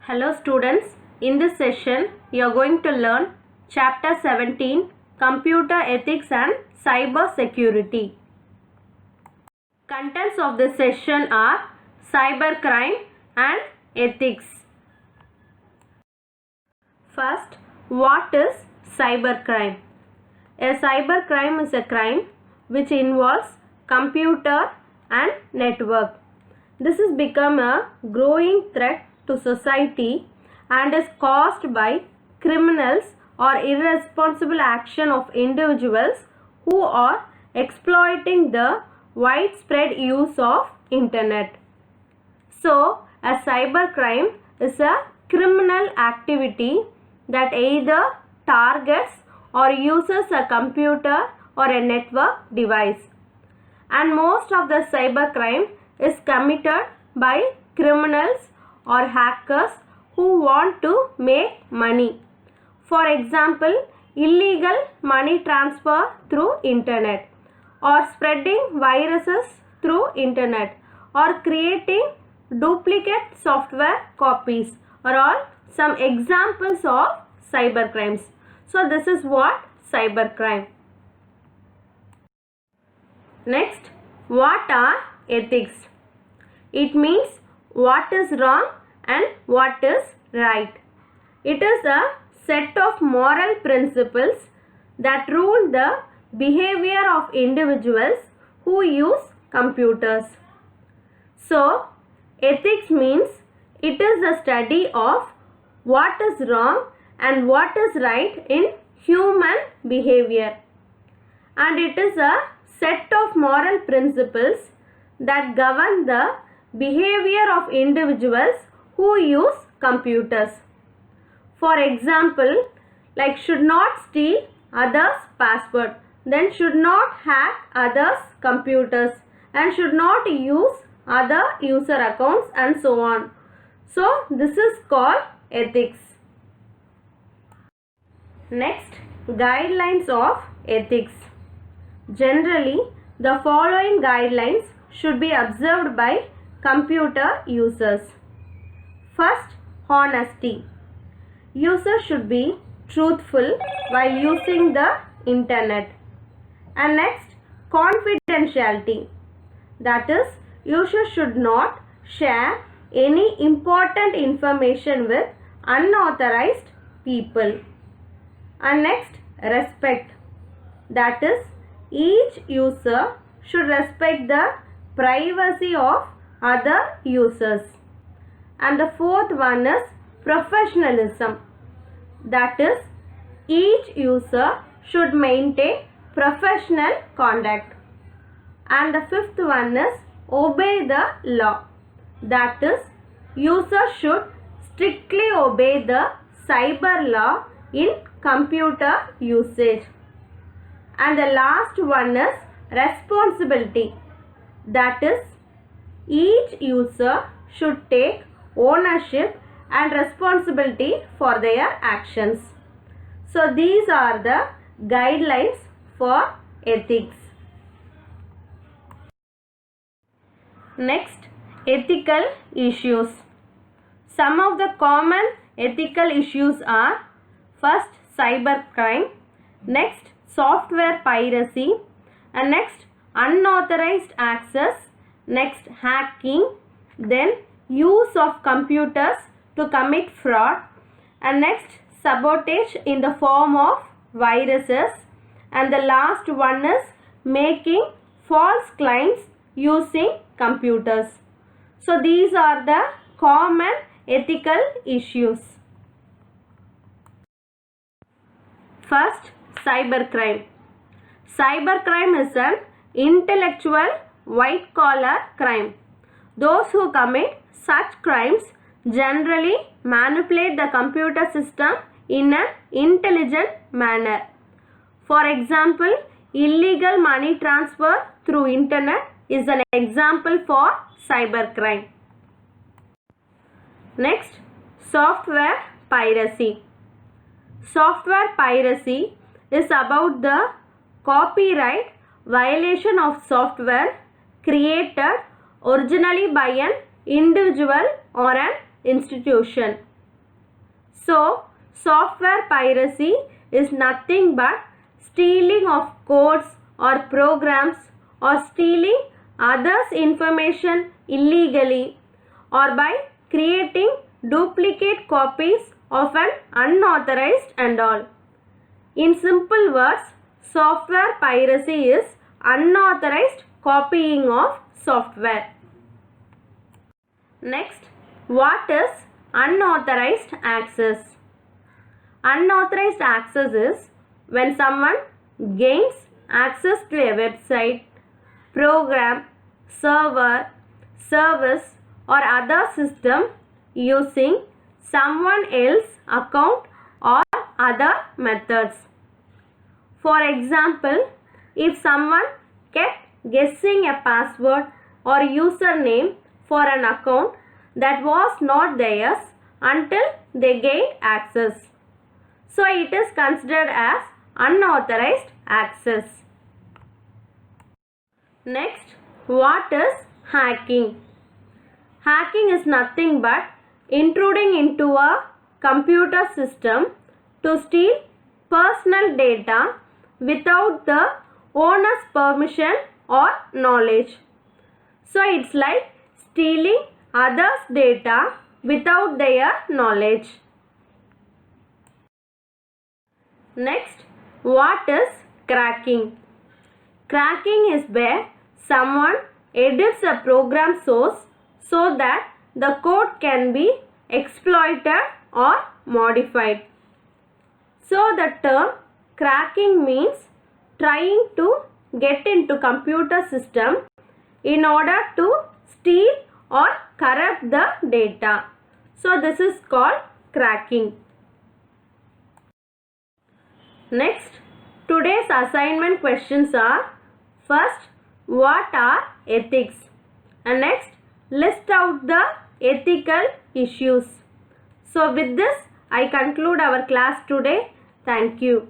Hello students, in this session you are going to learn chapter 17 Computer Ethics and Cyber Security. Contents of this session are cybercrime and ethics. First, what is cybercrime? A cybercrime is a crime which involves computer and network. This has become a growing threat to society and is caused by criminals or irresponsible action of individuals who are exploiting the widespread use of internet. So, a cybercrime is a criminal activity that either targets or uses a computer or a network device. And most of the cybercrime is committed by criminals or hackers who want to make money. For example, illegal money transfer through internet, or spreading viruses through internet, or creating duplicate software copies are all some examples of cybercrimes. So this is what cybercrime. Next, what are ethics? It means what is wrong and what is right. It is a set of moral principles that rule the behavior of individuals who use computers. So, ethics means it is the study of what is wrong and what is right in human behavior. And it is a set of moral principles that govern the behavior of individuals who use computers. For example, like should not steal others' password, then should not hack others' computers, and should not use other user accounts, and so on. So this is called ethics. Next, guidelines of ethics. Generally, the following guidelines should be observed by computer users. First, honesty. Users should be truthful while using the internet. And next, confidentiality. That is, users should not share any important information with unauthorized people. And next, respect. That is, each user should respect the privacy of other users. And the fourth one is professionalism. That is, each user should maintain professional conduct. And the fifth one is obey the law. That is, users should strictly obey the cyber law in computer usage. And the last one is responsibility. That is, each user should take ownership and responsibility for their actions. So these are the guidelines for ethics. Next, ethical issues. Some of the common ethical issues are: first, cybercrime, next, software piracy, and next, unauthorized access, next, hacking, then use of computers to commit fraud, and next, sabotage in the form of viruses, and the last one is making false claims using computers. So these are the common ethical issues. First, cybercrime. Cybercrime is an intellectual white-collar crime. Those who commit such crimes generally manipulate the computer system in an intelligent manner. For example, illegal money transfer through internet is an example for cybercrime. Next, software piracy. Software piracy is about the copyright violation of software created originally by an individual or an institution. So, software piracy is nothing but stealing of codes or programs or stealing others' information illegally or by creating duplicate copies of an unauthorized and all. In simple words, software piracy is unauthorized copying of software. Next, what is unauthorized access? Unauthorized access is when someone gains access to a website, program, server, service or other system using someone else's account or other methods. For example, if someone kept guessing a password or username for an account that was not theirs until they gained access. So it is considered as unauthorized access. Next, what is hacking? Hacking is nothing but intruding into a computer system to steal personal data without the owner's permission or knowledge. So it's like stealing others' data without their knowledge. Next, what is cracking? Cracking is where someone edits a program source so that the code can be exploited or modified. So the term cracking means trying to get into computer system in order to steal or corrupt the data. So this is called cracking. Next, today's assignment questions are: first, what are ethics? And next, list out the ethical issues. So with this, I conclude our class today. Thank you.